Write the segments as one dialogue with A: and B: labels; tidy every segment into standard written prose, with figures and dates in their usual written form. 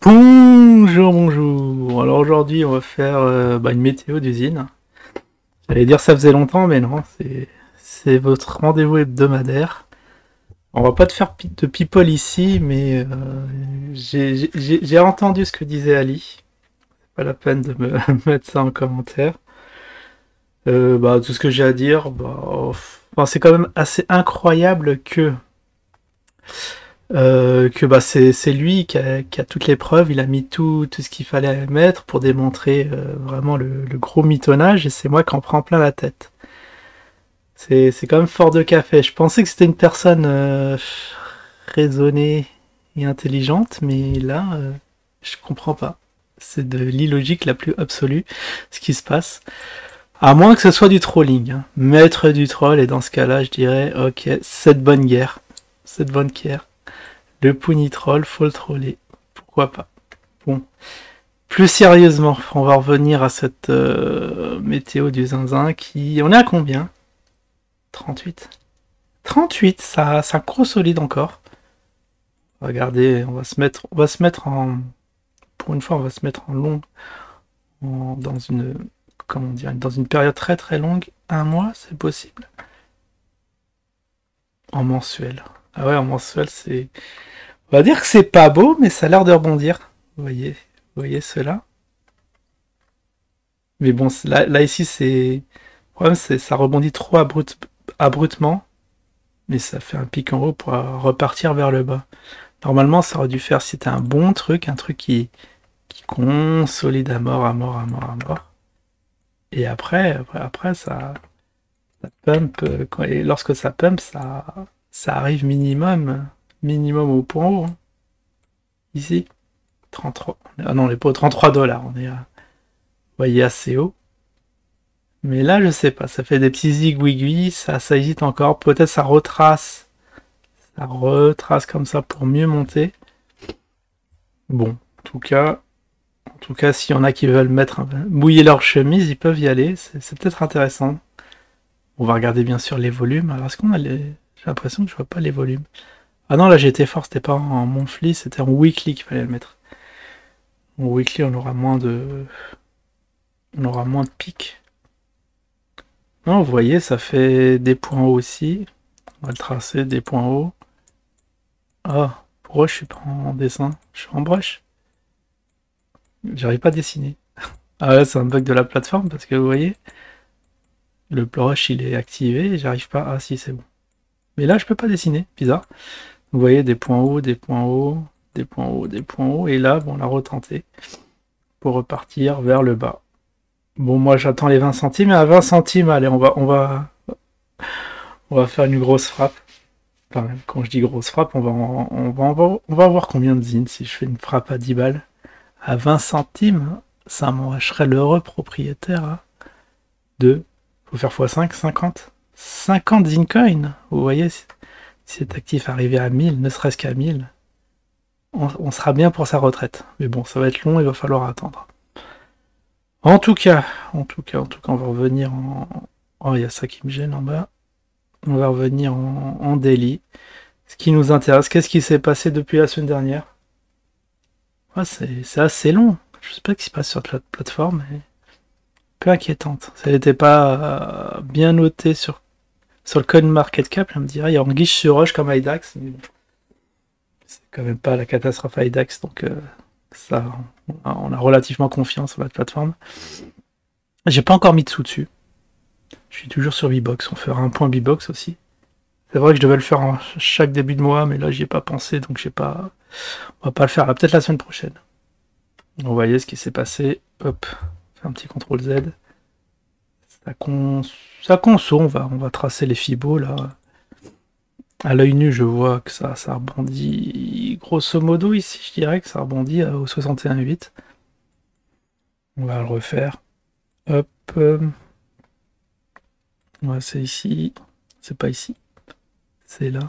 A: Bonjour, bonjour. Alors aujourd'hui, on va faire une météo d'usine. J'allais dire ça faisait longtemps, mais non, c'est votre rendez-vous hebdomadaire. On va pas te faire de people ici, mais j'ai entendu ce que disait Ali. Pas la peine de me mettre ça en commentaire. Tout ce que j'ai à dire, c'est quand même assez incroyable que c'est lui qui a toutes les preuves, il a mis tout ce qu'il fallait mettre pour démontrer vraiment le gros mitonnage, et c'est moi qui en prends plein la tête. C'est quand même fort de café. Je pensais que c'était une personne raisonnée et intelligente, mais là, je comprends pas. C'est de l'illogique la plus absolue, ce qui se passe. À moins que ce soit du trolling, hein. Maître du troll, et dans ce cas-là, je dirais, ok, cette bonne guerre. Cette bonne guerre. Le Punitroll, faut le troller. Pourquoi pas. Bon. Plus sérieusement, on va revenir à cette météo du zinzin qui... On est à combien? 38. 38, ça consolide encore. Regardez, on va se mettre en... Pour une fois, on va se mettre en long... dans une... Comment dire? Dans une période très très longue. Un mois, c'est possible. En mensuel. Ah ouais, en mensuel, c'est... On va dire que c'est pas beau, mais ça a l'air de rebondir. Vous voyez cela? Mais bon, là ici, c'est... Le problème, c'est ça rebondit trop abruptement, mais ça fait un pic en haut pour repartir vers le bas. Normalement, ça aurait dû faire, si c'était un bon truc, un truc qui consolide à mort, à mort, à mort, à mort. Et après ça pump, et lorsque ça pump, ça arrive minimum au point haut, hein. Ici, 33. Ah non, on n'est pas aux 33 dollars, on est à, vous voyez, assez haut. Mais là, je sais pas, ça fait des petits zigouigouis, ça hésite encore. Peut-être ça retrace comme ça pour mieux monter. Bon, en tout cas, s'il y en a qui veulent mouiller leur chemise, ils peuvent y aller. C'est peut-être intéressant. On va regarder bien sûr les volumes. Alors, est-ce qu'on a les... J'ai l'impression que je vois pas les volumes. Ah non, là j'ai été fort, c'était pas en monthly, c'était en weekly qu'il fallait le mettre. En weekly, on aura moins de... On aura moins de pics. Non, vous voyez, ça fait des points hauts aussi. On va le tracer, des points hauts. Ah, pourquoi je suis pas en dessin? Je suis en brush. J'arrive pas à dessiner. Ah là, c'est un bug de la plateforme parce que vous voyez, le brush il est activé et j'arrive pas. Ah si, c'est bon. Mais là, je peux pas dessiner, bizarre. Vous voyez, des points hauts, des points hauts, des points hauts, des points hauts. Et là, bon, on l'a retenté pour repartir vers le bas. Bon, moi j'attends les 20 centimes, et à 20 centimes, allez, on va faire une grosse frappe. Enfin, quand je dis grosse frappe, on va voir combien de zines si je fais une frappe à 10 balles. À 20 centimes, je serais l'heureux propriétaire, hein, de... Faut faire x5, 50. 50 Zincoin. Vous voyez, si cet actif arrivait à 1000, ne serait-ce qu'à 1000, on sera bien pour sa retraite. Mais bon, ça va être long, il va falloir attendre. En tout cas, on va revenir en... Oh, il y a ça qui me gêne en bas. On va revenir en daily. Ce qui nous intéresse, qu'est-ce qui s'est passé depuis la semaine dernière? Ouais, c'est assez long. Je sais pas ce qui se passe sur la plateforme, mais un peu inquiétante. Si elle n'était pas bien notée sur le CoinMarketCap, je me dirais, il y a anguille sur roche comme IDAX, mais bon, c'est quand même pas la catastrophe IDAX, donc ça, on a relativement confiance sur la plateforme. J'ai pas encore mis de sous dessus. Je suis toujours sur V-Box. On fera un point V-Box aussi. C'est vrai que je devais le faire chaque début de mois, mais là j'y ai pas pensé, donc j'ai pas. On va pas le faire là, peut-être la semaine prochaine. Vous voyez ce qui s'est passé. Hop, on fait un petit CTRL Z. Ça conso, on va tracer les fibos là. À l'œil nu, je vois que ça rebondit. Grosso modo, ici, je dirais que ça rebondit au 61,8. On va le refaire. Hop. Ouais, c'est ici. C'est pas ici. C'est là.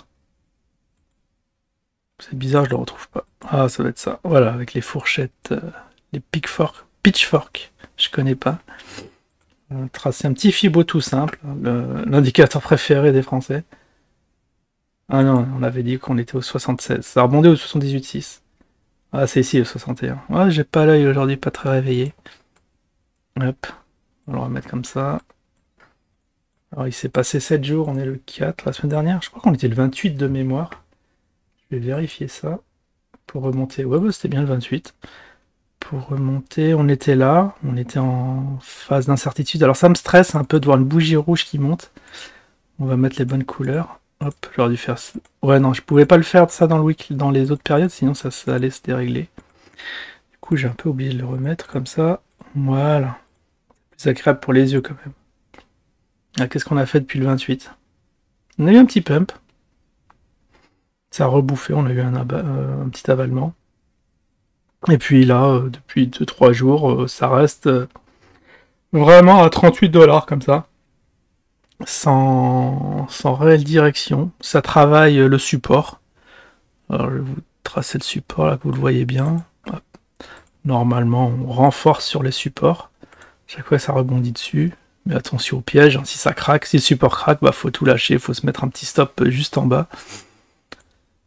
A: C'est bizarre, je le retrouve pas. Ah, ça va être ça. Voilà, avec les fourchettes, les pitchfork. Je connais pas. On va tracer un petit fibo tout simple, l'indicateur préféré des Français. Ah non, on avait dit qu'on était au 76. Ça rebondit au 78,6. Ah, c'est ici le 61. Ouais, j'ai pas l'œil aujourd'hui, pas très réveillé. Hop, on va le remettre comme ça. Alors, il s'est passé 7 jours, on est le 4 la semaine dernière. Je crois qu'on était le 28 de mémoire. Je vais vérifier ça pour remonter. Ouais, bah, c'était bien le 28. Pour remonter, on était là, on était en phase d'incertitude. Alors, ça me stresse un peu de voir une bougie rouge qui monte. On va mettre les bonnes couleurs. Hop, j'aurais dû faire ça. Ouais, non, je pouvais pas le faire ça dans le week, dans les autres périodes, sinon ça allait se dérégler. Du coup, j'ai un peu oublié de le remettre comme ça. Voilà. Plus agréable pour les yeux quand même. Ah, qu'est-ce qu'on a fait depuis le 28? On a eu un petit pump. Ça a rebouffé, on a eu un petit avalement. Et puis là, depuis 2-3 jours, ça reste vraiment à 38 $ comme ça. Sans réelle direction. Ça travaille le support. Alors je vais vous tracer le support là, que vous le voyez bien. Hop. Normalement, on renforce sur les supports. Chaque fois, ça rebondit dessus. Mais attention au piège, hein, si ça craque, si le support craque, bah faut tout lâcher, faut se mettre un petit stop juste en bas.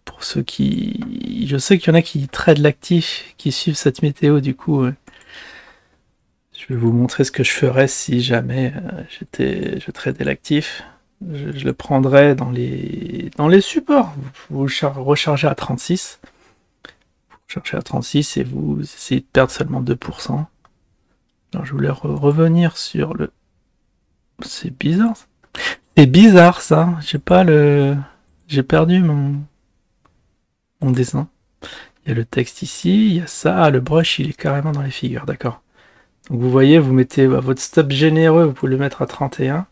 A: Pour ceux qui... Je sais qu'il y en a qui tradent l'actif, qui suivent cette météo, du coup... Je vais vous montrer ce que je ferais si jamais je tradais l'actif. Je le prendrais dans les supports. Vous rechargez à 36. Vous rechargez à 36 et vous essayez de perdre seulement 2%. Alors je voulais revenir sur le... C'est bizarre. C'est bizarre ça. J'ai pas le... J'ai perdu mon dessin. Il y a le texte ici, il y a ça. Ah, le brush il est carrément dans les figures, d'accord. Donc vous voyez, vous mettez votre stop généreux, vous pouvez le mettre à 31.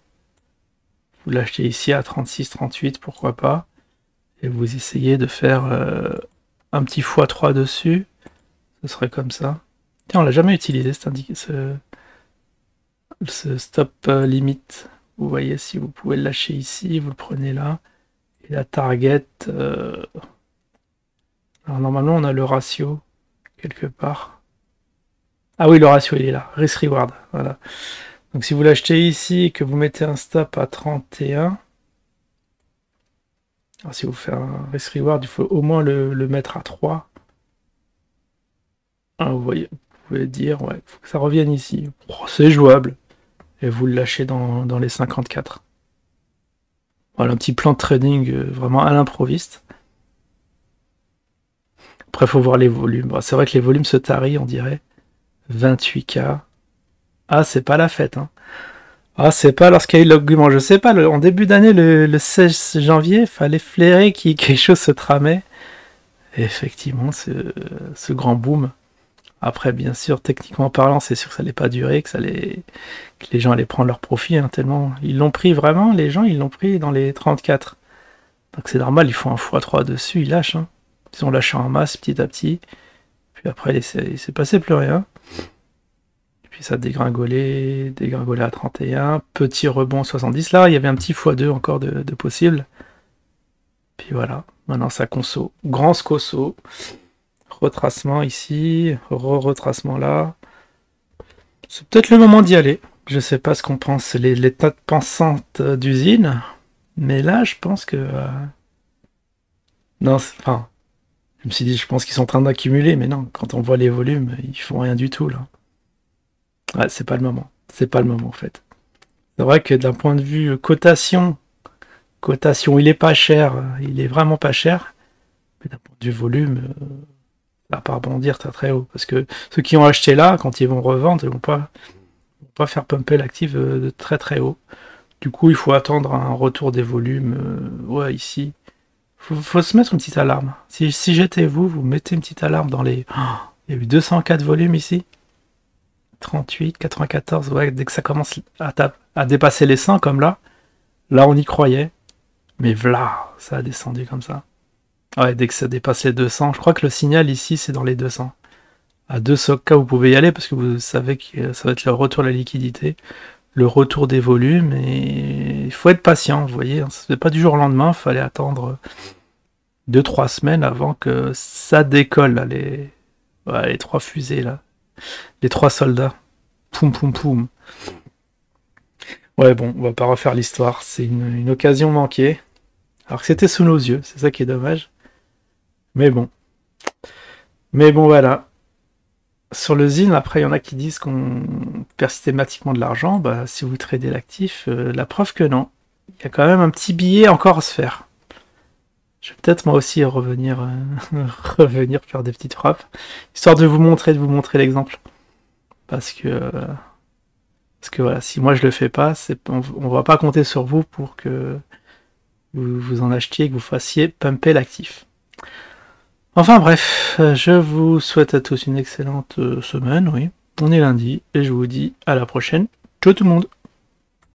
A: Vous l'achetez ici à 36, 38, pourquoi pas. Et vous essayez de faire un petit x3 dessus. Ce serait comme ça. Tiens, on l'a jamais utilisé, ce stop limite. Vous voyez, si vous pouvez le lâcher ici, vous le prenez là. Et la target... Alors normalement, on a le ratio quelque part. Ah oui, le ratio, il est là. Risk-reward, voilà. Donc si vous l'achetez ici et que vous mettez un stop à 31... Alors si vous faites un risk-reward, il faut au moins le mettre à 3. Ah, vous voyez, vous pouvez dire, ouais, faut que ça revienne ici. Oh, c'est jouable. Et vous le lâchez dans les 54. Voilà, un petit plan de trading vraiment à l'improviste. Après, il faut voir les volumes. Bon, c'est vrai que les volumes se tarient, on dirait. 28K. Ah, c'est pas la fête, hein. Ah, c'est pas lorsqu'il y a eu l'argument. Je sais pas, en début d'année, le 16 janvier, fallait flairer qu'il quelque chose se tramait. Et effectivement, ce grand boom. Après, bien sûr, techniquement parlant, c'est sûr que ça n'allait pas durer, que les gens allaient prendre leur profit, hein, tellement ils l'ont pris vraiment, les gens ils l'ont pris dans les 34. Donc c'est normal, ils font un x3 dessus, ils lâchent. Hein. Ils ont lâché en masse petit à petit. Puis après, il s'est passé plus rien. Et puis ça dégringolait à 31. Petit rebond 70. Là, il y avait un petit x2 encore de possible. Puis voilà, maintenant ça conso. Grand scosso. Retracement ici, retracement là. C'est peut-être le moment d'y aller. Je sais pas ce qu'on pense les têtes pensantes d'usine, mais là je pense que... Non, enfin, je me suis dit, je pense qu'ils sont en train d'accumuler, mais non, quand on voit les volumes, ils font rien du tout là. Ouais, c'est pas le moment. C'est pas le moment en fait. C'est vrai que d'un point de vue cotation, il est pas cher, il est vraiment pas cher, mais d'un point de vue volume... ça va pas rebondir très très haut. Parce que ceux qui ont acheté là, quand ils vont revendre, ils vont pas faire pumper l'actif de très très haut. Du coup, il faut attendre un retour des volumes. Ouais, ici. Faut se mettre une petite alarme. Si j'étais vous mettez une petite alarme dans les... Oh, il y a eu 204 volumes ici. 38, 94, ouais, dès que ça commence à dépasser les 100 comme là on y croyait. Mais voilà, ça a descendu comme ça. Ouais, dès que ça dépasse les 200, je crois que le signal ici, c'est dans les 200. À 200K, vous pouvez y aller parce que vous savez que ça va être le retour de la liquidité, le retour des volumes, et il faut être patient, vous voyez, ça se fait pas du jour au lendemain, il fallait attendre 2-3 semaines avant que ça décolle, là, les 3 fusées, là, les 3 soldats. Poum, poum, poum. Ouais, bon, on va pas refaire l'histoire, c'est une occasion manquée, alors que c'était sous nos yeux, c'est ça qui est dommage. Mais bon, Mais bon, voilà. Sur le zine, après, il y en a qui disent qu'on perd systématiquement de l'argent. Bah, si vous tradez l'actif, la preuve que non. Il y a quand même un petit billet encore à se faire. Je vais peut-être moi aussi revenir, revenir faire des petites frappes, histoire de vous montrer l'exemple. Parce que, parce que voilà, si moi je le fais pas, on va pas compter sur vous pour que vous en achetiez, que vous fassiez pumper l'actif. Enfin bref, je vous souhaite à tous une excellente semaine, oui. On est lundi, et je vous dis à la prochaine. Ciao tout le monde!